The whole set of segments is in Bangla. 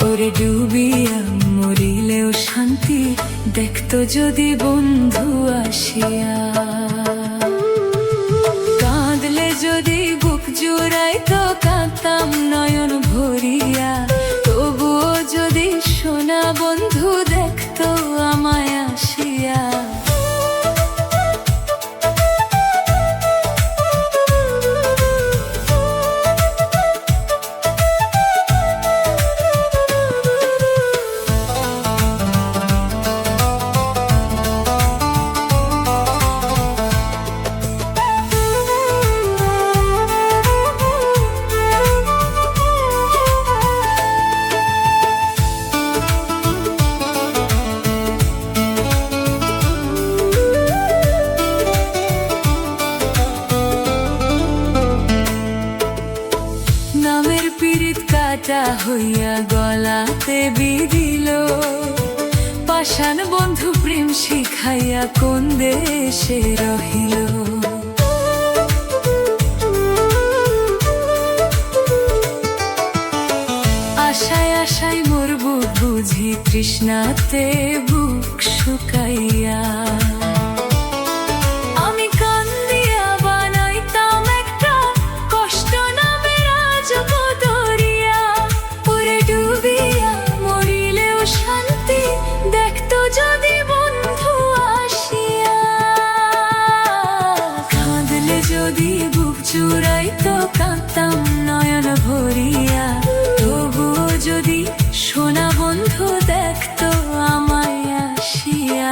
ওরে ডুবিয়া মরিলেও শান্তি দেখতো যদি বন্ধু আসিয়া। কাঁদলে যদি বুক জুড়াইতো কাঁদতাম নয়ন ভরিয়া, তবুও যদি সোনা বন্ধু দেখতো আমায় আসিয়া। নামের পীড়িত কাটা হইয়া গলাতে বিধিল, পাষাণ বন্ধু প্রেম শিখাইয়া কোন দেশে রহিল। আশায় আশায় মোর বুক বুঝি তৃষ্ণাতে বুক শুকাইয়া। যদি বুক জুড়াইতো কাঁদতাম নয়ন ভরিয়া, তবুও যদি সোনা বন্ধু দেখতো আমায় আসিয়া।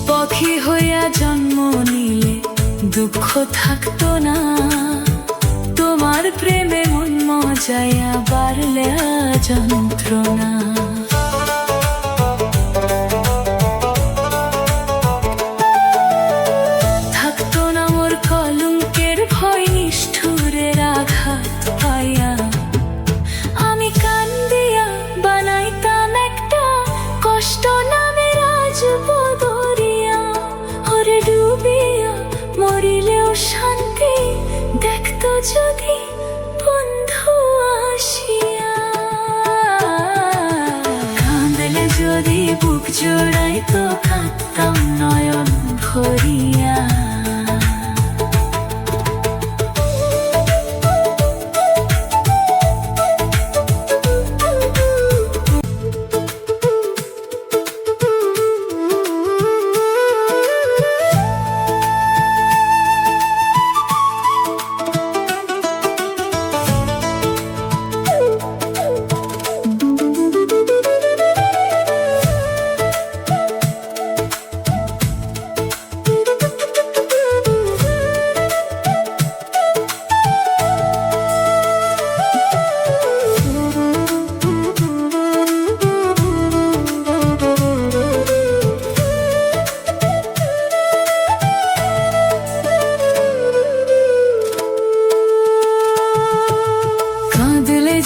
পাখি হইয়া জন্ম নিলে দুঃখ থাকতো না, তোমার প্রেমে মন মজায়া বাড়লে যন্ত্রণা। থাকতো না মোর কলঙ্কের ভয় নিষ্ঠুরের আঘাত পাইয়া। আমি কান্দিয়া বানাইতাম একটা কষ্ট নামে রাজপদ, ডুবিয়া মরিলেও শান্তি দেখতো যদি বন্ধু আসিয়া। কাঁদলে যদি বুক জোড়াইতো কাঁদতাম নয়ন ভরিয়া।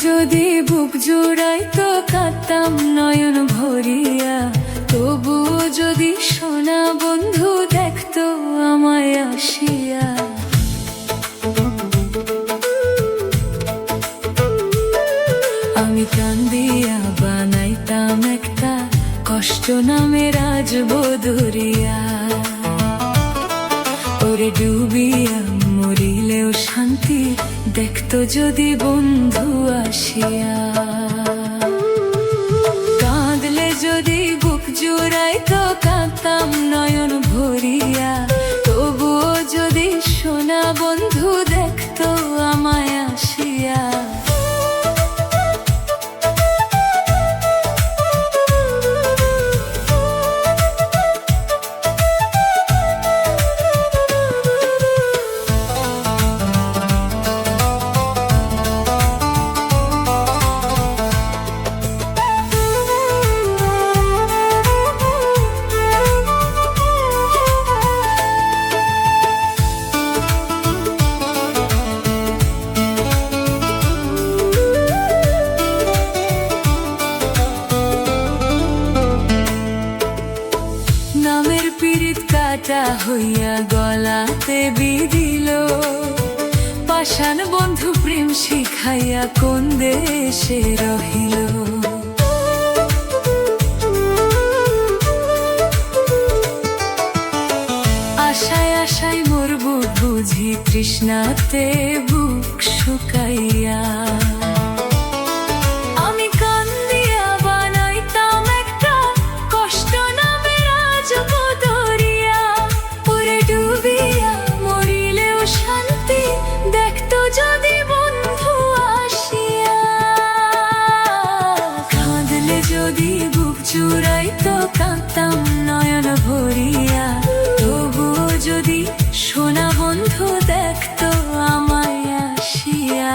যদি বুক জুড়াইতো কাঁদতাম নয়ন ভরিয়া, তবুও যদি সোনা বন্ধু দেখতো আমায় আসিয়া। আমি কান্দিয়া বানাইতাম একটা কষ্ট নামে রাজবধূরিয়া। ওরে ডুবিয়া মরিলেও শান্তি দেখতো যদি বন্ধু আসিয়া। কাঁদলে যদি বুক জুড়াইতো কাঁদতাম নয়ন ভরিয়া, তবুও যদি সোনা বন্ধু দেখতো আমায় আসিয়া। হইয়া গলাতে বিধিল, পাষাণ বন্ধু প্রেম শিখাইয়া কোন দেশে রহিল। আশায় আশায় মোর বুক বুঝি তৃষ্ণাতে বুক শুকাইয়া, আমি কান্দিয়া বানাইতাম একটা কষ্ট নামে রাজবদরিয়া। পুরে ডুবিয়া মরিলেও শান্তি দেখতো যদি বন্ধু আসিয়া। কাঁদলে যদি বুক জুড়াইতো কাঁদতাম নয়ন ভরিয়া, তবুও যদি সোনা বন্ধু দেখতো আমায় আসিয়া।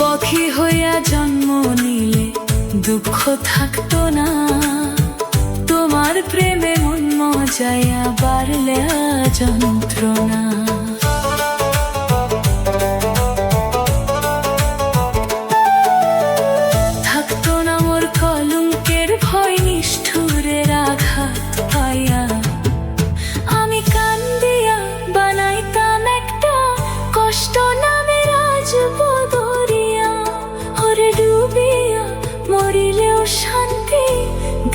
পাখি হইয়া জন্ম নিলে দুঃখ থাকতো না, তোমার প্রেমে মন মজায়া বাড়লে যন্ত্রণা। থাকতো না মোর কলঙ্কের ভয় নিষ্ঠুরের আঘাত পাইয়া, আমি কান্দিয়া বানাইতাম একটা কষ্ট নামে রাজবদরিয়া। ওরে ডুবিয়া মরিলেও শান্তি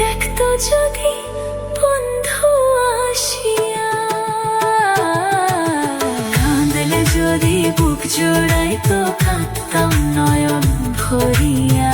দেখতো যদি বন্ধু আসিয়া। কাঁদলে যদি বুক জোড়াইতো কাঁদতাম নয়ন ভরিয়া।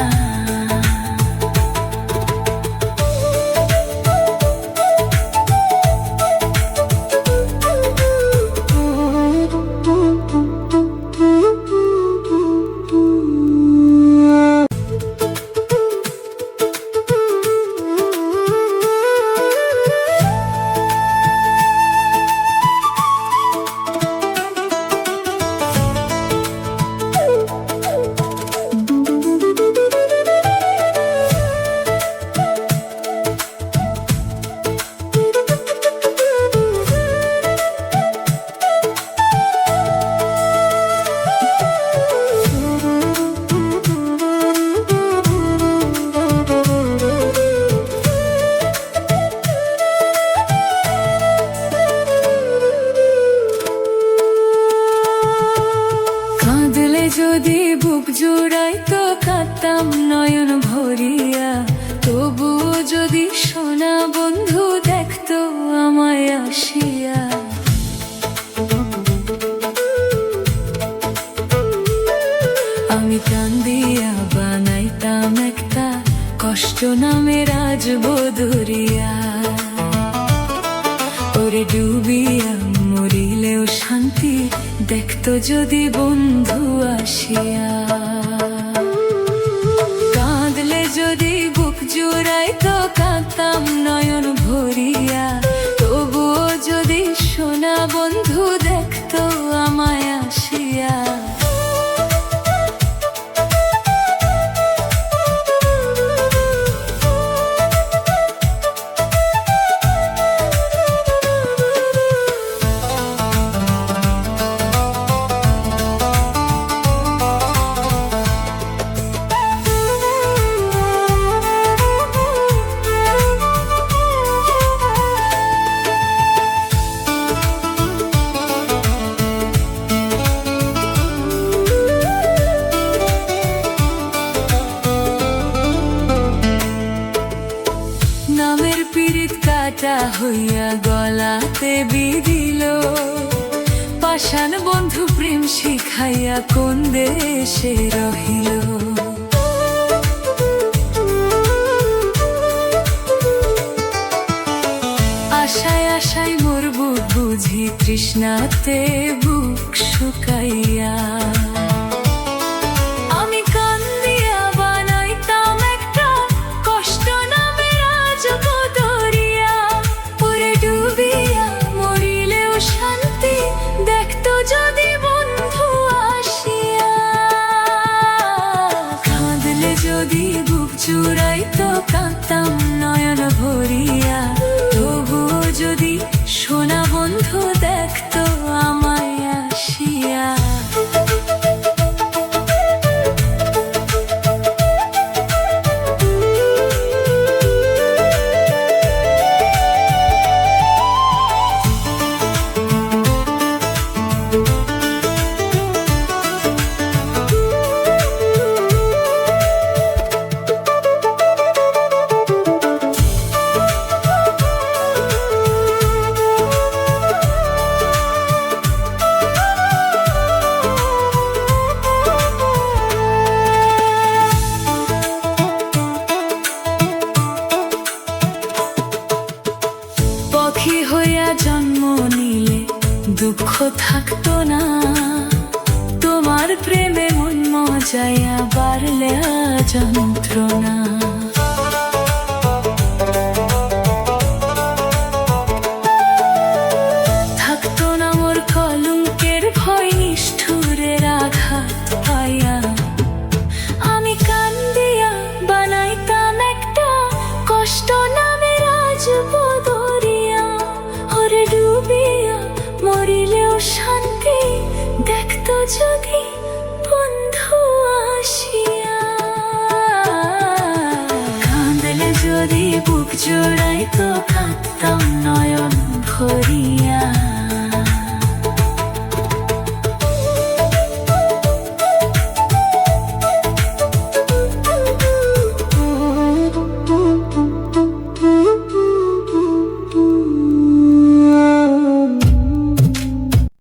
যদি বুক জুড়াইতো কাঁদতাম নয়ন ভরিয়া, তবুও যদি সোনা বন্ধু দেখতো আমায় আসিয়া। আমি কান্দিয়া বানাইতাম একটা কষ্ট নামে রাজবদরিয়া। ওরে ডুবিয়া মরিলেও শান্তি দেখতো যদি বন্ধু আসিয়া। কাঁদলে যদি বুক জুড়াইতো কাঁদতাম নয়ন ভরিয়া, তবুও যদি সোনা বন্ধু দেখতো আমায় আসিয়া। নামের পীড়িত কাটা হইয়া গলাতে বিধিল, পাষাণ বন্ধু প্রেম শিখাইয়া কোন দেশে রহিল। আশায় আশায় মোর বুক বুঝি তৃষ্ণাতে বুক শুকাইয়া, আমি চূড়াই তো কাঁদতাম নয়ন ভরিয়া, তবু যদি সোনা বন্ধু দেখতো আমায় আসিয়া। পাখি হইয়া জন্ম নিলে দুঃখ থাকতো না, তোমার প্রেমে মন মজাইয়া বাড়লে যন্ত্রণা। থাকতো না মোর কলঙ্কের ভয়, নিষ্ঠুরের আঘাত পাইয়া আমি কান্দিয়া বানাইতাম একটা কষ্ট নামে রাজবদরিয়া। ওরে ডুবিয়া মরিলেও শান্তি দেখতো যদি বন্ধু আসিয়া। কাঁদলে যদি বুক জোড়াইতো কাঁদতাম নয়ন ভরিয়া।